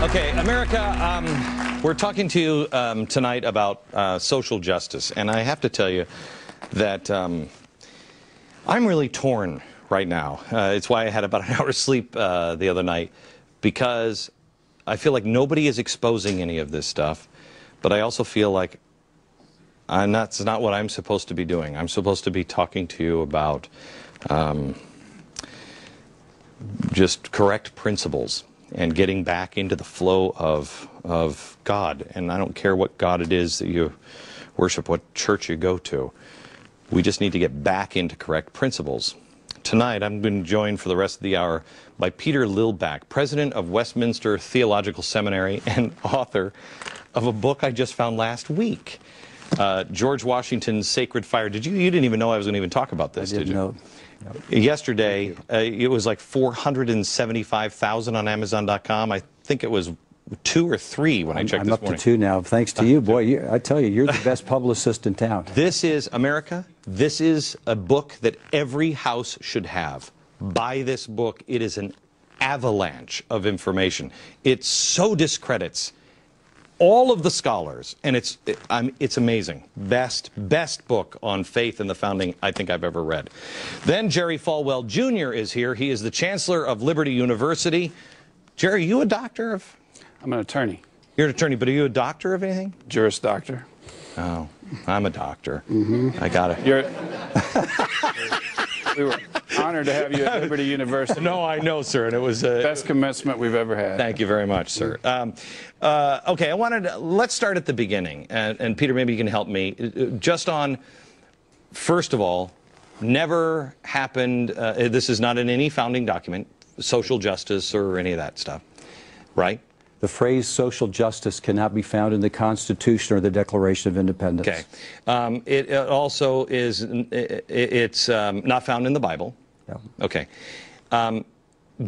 Okay, America, we're talking to you tonight about social justice, and I have to tell you that I'm really torn right now. It's why I had about an hour's sleep the other night, because I feel like nobody is exposing any of this stuff, but I also feel like that's not what I'm supposed to be doing. I'm supposed to be talking to you about just correct principles and getting back into the flow of God. And I don't care what God it is that you worship, what church you go to. We just need to get back into correct principles. Tonight, I'm going to join for the rest of the hour by Peter Lilback, president of Westminster Theological Seminary and author of a book I just found last week, George Washington's Sacred Fire. You didn't even know I was going to even talk about this, did you? No. Yesterday, it was like 475,000 on Amazon.com. I think it was 2 or 3 when I checked this morning. I'm up to 2 now, thanks to you. Boy, I tell you, you're the best publicist in town. This is, America, this is a book that every house should have. Buy this book. It is an avalanche of information. It so discredits all of the scholars, and it's amazing. Best book on faith and the founding I think I've ever read. Then Jerry Falwell Jr. is here. He is the chancellor of Liberty University. Jerry, are you a doctor of? I'm an attorney. You're an attorney, but are you a doctor of anything? Juris Doctor. Oh, I'm a doctor. Mm-hmm. I got it. We were honored to have you at Liberty University. No, I know, sir, and it was best commencement we've ever had. Thank you very much, sir. Okay, let's start at the beginning, and Peter, maybe you can help me just on. First of all, never happened. This is not in any founding document, social justice or any of that stuff, right? The phrase social justice cannot be found in the Constitution or the Declaration of Independence. Okay. It also is, it's not found in the Bible. Yeah. Okay.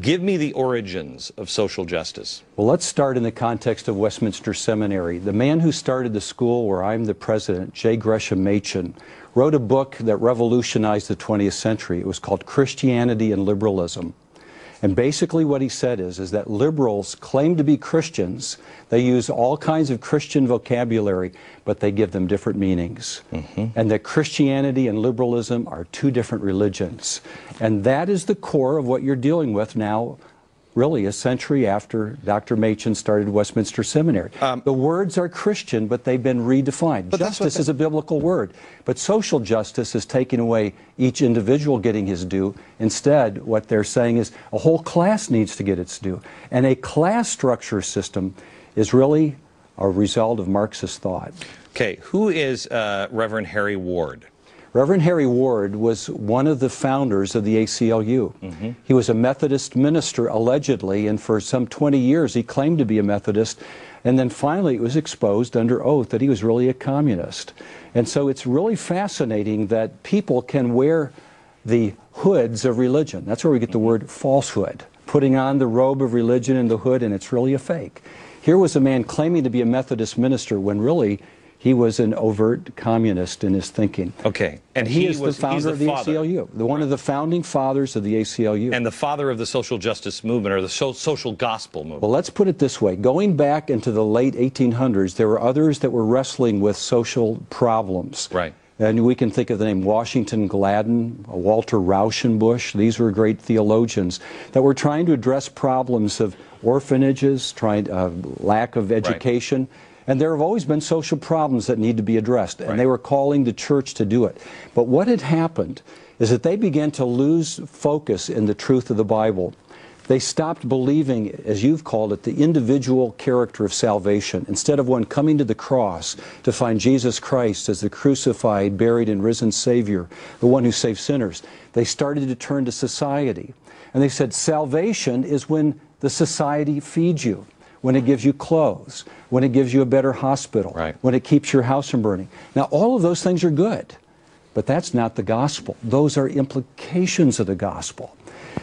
Give me the origins of social justice. Well, let's start in the context of Westminster Seminary. The man who started the school where I'm the president, J. Gresham Machen, wrote a book that revolutionized the 20th century. It was called Christianity and Liberalism. And basically what he said is that liberals claim to be Christians. They use all kinds of Christian vocabulary, but they give them different meanings. Mm-hmm. And that Christianity and liberalism are 2 different religions. And that is the core of what you're dealing with now, really a century after Dr. Machen started Westminster Seminary. The words are Christian, but they've been redefined. Justice is a biblical word, but social justice is taking away each individual getting his due. Instead, what they're saying is a whole class needs to get its due. And a class structure system is really a result of Marxist thought. Okay, who is Reverend Harry Ward? Reverend Harry Ward was one of the founders of the ACLU. Mm-hmm. He was a Methodist minister, allegedly, and for some 20 years he claimed to be a Methodist, and then finally it was exposed under oath that he was really a communist. And so it's really fascinating that people can wear the hoods of religion. That's where we get the word falsehood, putting on the robe of religion and the hood, and it's really a fake. Here was a man claiming to be a Methodist minister when really he was an overt communist in his thinking. Okay. And he is the founder of the ACLU, one of the founding fathers of the ACLU. And the father of the social justice movement, or the social gospel movement. Well, let's put it this way. Going back into the late 1800s, there were others that were wrestling with social problems. Right. And we can think of the name Washington Gladden, Walter Rauschenbusch. These were great theologians that were trying to address problems of orphanages, lack of education. Right. And there have always been social problems that need to be addressed, and they were calling the church to do it. But what had happened is that they began to lose focus in the truth of the Bible. They stopped believing, as you've called it, the individual character of salvation. Instead of one coming to the cross to find Jesus Christ as the crucified, buried, and risen Savior, the one who saves sinners, they started to turn to society. And they said salvation is when the society feeds you, when it gives you clothes, when it gives you a better hospital, when it keeps your house from burning. Now, all of those things are good, but that's not the gospel. Those are implications of the gospel.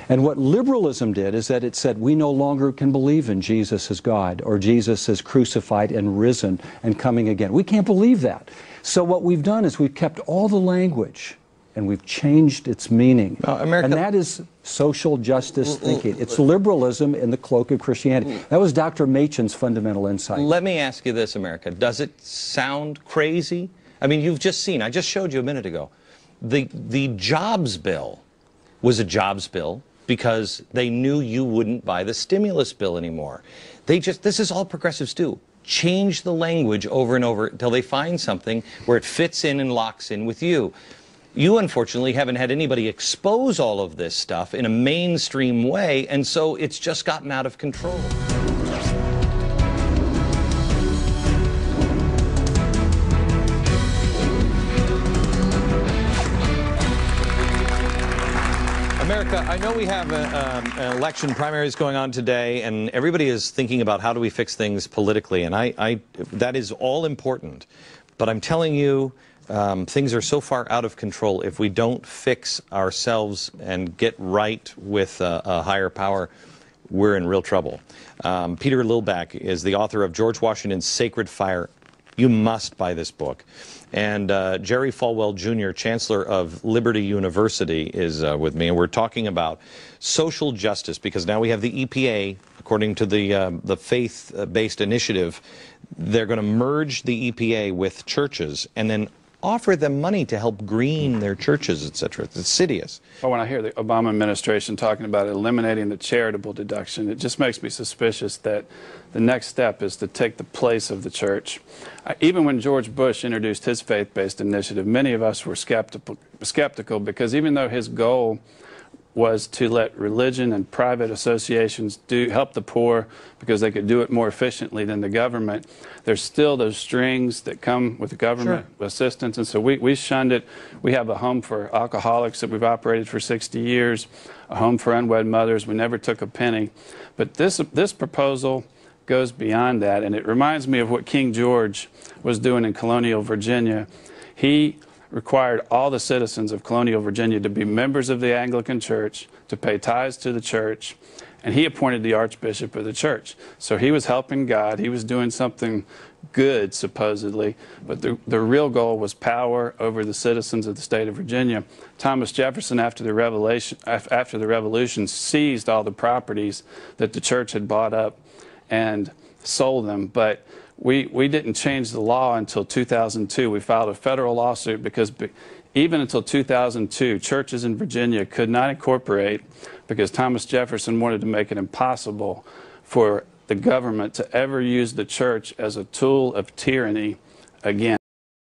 And what liberalism did is that it said we no longer can believe in Jesus as God or Jesus as crucified and risen and coming again. We can't believe that. So what we've done is we've kept all the language and we've changed its meaning. America, and that is social justice thinking. It's liberalism in the cloak of Christianity. That was Dr. Machen's fundamental insight. let me ask you this, America. Does it sound crazy? I mean, you've just seen, I just showed you a minute ago, the jobs bill was a jobs bill because they knew you wouldn't buy the stimulus bill anymore. This is all progressives do. Change the language over and over until they find something where it fits in and locks in with you. You, unfortunately, haven't had anybody expose all of this stuff in a mainstream way, and so it's just gotten out of control. America, I know we have an election primaries going on today, and everybody is thinking about how do we fix things politically, and that is all important. But I'm telling you, things are so far out of control. If we don't fix ourselves and get right with a higher power, we're in real trouble. Peter Lilback is the author of George Washington's Sacred Fire. You must buy this book. And Jerry Falwell Jr., Chancellor of Liberty University, is with me, and we're talking about social justice, because now we have the EPA, according to the faith-based initiative, they're going to merge the EPA with churches and then offer them money to help green their churches, etc. It's insidious. Well, when I hear the Obama administration talking about eliminating the charitable deduction, it just makes me suspicious that the next step is to take the place of the church. Even when George Bush introduced his faith-based initiative, many of us were skeptical because even though his goal was to let religion and private associations help the poor because they could do it more efficiently than the government, there's still those strings that come with the government assistance, and so we shunned it. We have a home for alcoholics that we've operated for 60 years, a home for unwed mothers. We never took a penny. But this proposal goes beyond that, and it reminds me of what King George was doing in colonial Virginia. He required all the citizens of colonial Virginia to be members of the Anglican Church, to pay tithes to the church, and he appointed the Archbishop of the church. So he was helping God. He was doing something good, supposedly, but the real goal was power over the citizens of the state of Virginia. Thomas Jefferson, after the Revolution, seized all the properties that the church had bought up and sold them, but we didn't change the law until 2002. We filed a federal lawsuit because even until 2002, churches in Virginia could not incorporate because Thomas Jefferson wanted to make it impossible for the government to ever use the church as a tool of tyranny again.